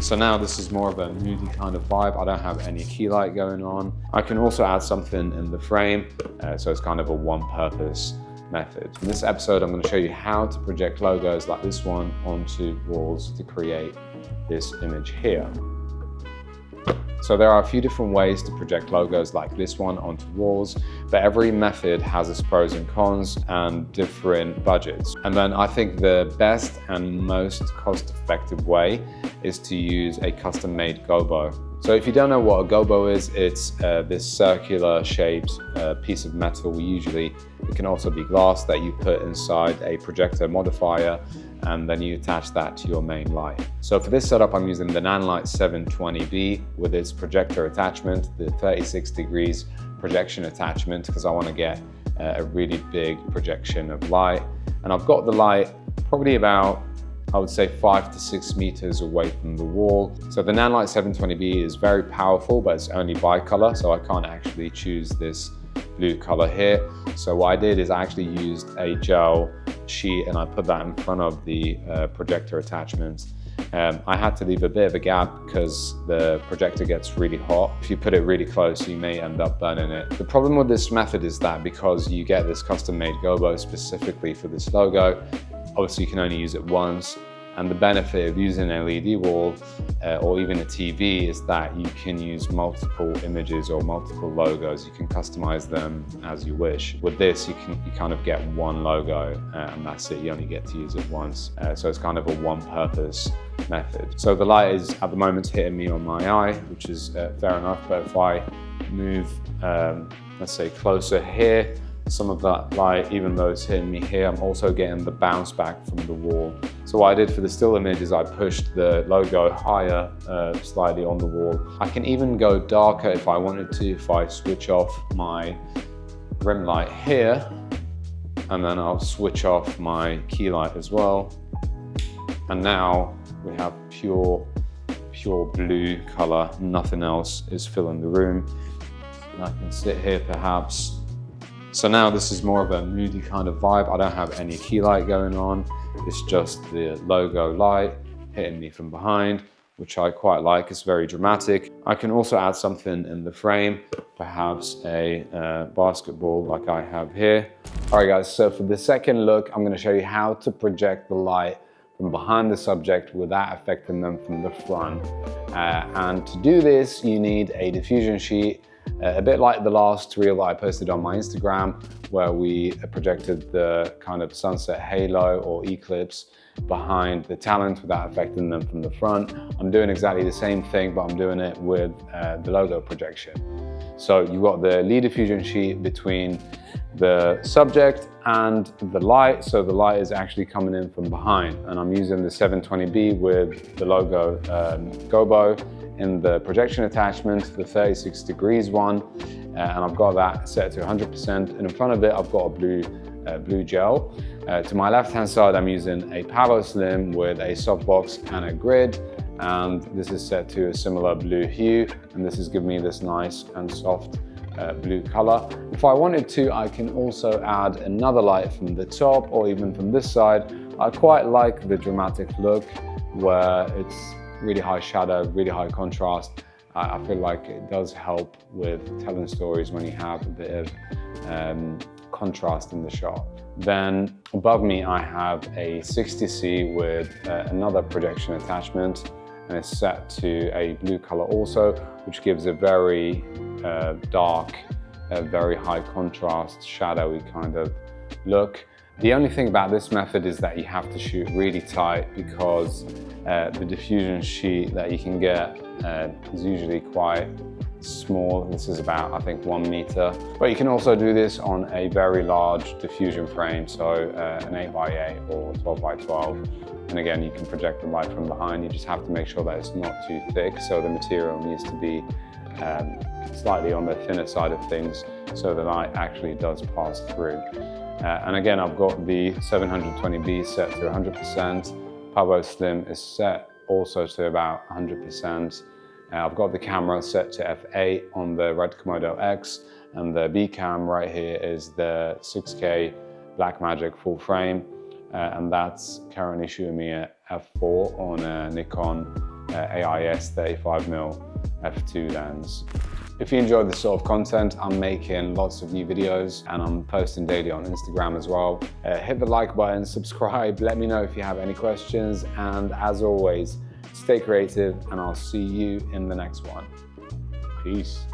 So now this is more of a moody kind of vibe. I don't have any key light going on. I can also add something in the frame, so it's kind of a one-purpose method. In this episode, I'm going to show you how to project logos like this one onto walls to create this image here. So there are a few different ways to project logos like this one onto walls, but every method has its pros and cons and different budgets. And then I think the best and most cost-effective way is to use a custom-made gobo. So if you don't know what a gobo is, it's this circular shaped piece of metal. It can also be glass that you put inside a projector modifier, and then you attach that to your main light. So for this setup, I'm using the Nanlite 720B with its projector attachment, the 36 degrees projection attachment, because I want to get a really big projection of light. And I've got the light probably about, I would say, 5 to 6 meters away from the wall. So the Nanlite 720B is very powerful, but it's only bicolor, so I can't actually choose this blue color here. So what I did is I actually used a gel sheet and I put that in front of the projector attachment. I had to leave a bit of a gap because the projector gets really hot. If you put it really close, you may end up burning it. The problem with this method is that because you get this custom-made gobo specifically for this logo, obviously you can only use it once. And the benefit of using an LED wall or even a TV is that you can use multiple images or multiple logos. You can customize them as you wish. With this, you kind of get one logo and that's it. You only get to use it once. So it's kind of a one-purpose method. So the light is at the moment hitting me on my eye, which is fair enough. But if I move, let's say, closer here, some of that light, even though it's hitting me here, I'm also getting the bounce back from the wall. So what I did for the still image is I pushed the logo higher slightly on the wall. I can even go darker if I wanted to, if I switch off my rim light here, and then I'll switch off my key light as well. And now we have pure blue color, nothing else is filling the room. And I can sit here perhaps. So now this is more of a moody kind of vibe. I don't have any key light going on. It's just the logo light hitting me from behind, which I quite like. It's very dramatic. I can also add something in the frame, perhaps a basketball like I have here. All right guys, so for the second look, I'm gonna show you how to project the light from behind the subject without affecting them from the front. And to do this, you need a diffusion sheet, a bit like the last reel that I posted on my Instagram, where we projected the kind of sunset halo or eclipse behind the talent without affecting them from the front. I'm doing exactly the same thing, but I'm doing it with the logo projection. So you've got the lead diffusion sheet between the subject and the light. So the light is actually coming in from behind, and I'm using the 720B with the logo gobo in the projection attachment, the 36 degrees one, and I've got that set to 100%. And in front of it, I've got a blue gel. To my left-hand side, I'm using a Power Slim with a softbox and a grid, and this is set to a similar blue hue, and this is giving me this nice and soft blue color. If I wanted to, I can also add another light from the top or even from this side. I quite like the dramatic look where it's really high shadow, really high contrast. I feel like it does help with telling stories when you have a bit of contrast in the shot. Then above me, I have a 60C with another projection attachment, and it's set to a blue color also, which gives a very dark, very high contrast, shadowy kind of look. The only thing about this method is that you have to shoot really tight because the diffusion sheet that you can get is usually quite small. This is about, I think, 1 meter. But you can also do this on a very large diffusion frame, so an 8x8 or 12x12. And again, you can project the light from behind. You just have to make sure that it's not too thick, so the material needs to be slightly on the thinner side of things so the light actually does pass through. And again, I've got the 720B set to 100%. Power Slim is set also to about 100%. I've got the camera set to f8 on the red KOMODO-X, and the B cam right here is the 6K Blackmagic full frame, and that's currently shooting me at f4 on a Nikon AIS 35mm f2 lens. If you enjoy this sort of content, I'm making lots of new videos and I'm posting daily on Instagram as well. Hit the like button, subscribe, let me know if you have any questions, and as always, stay creative and I'll see you in the next one. Peace.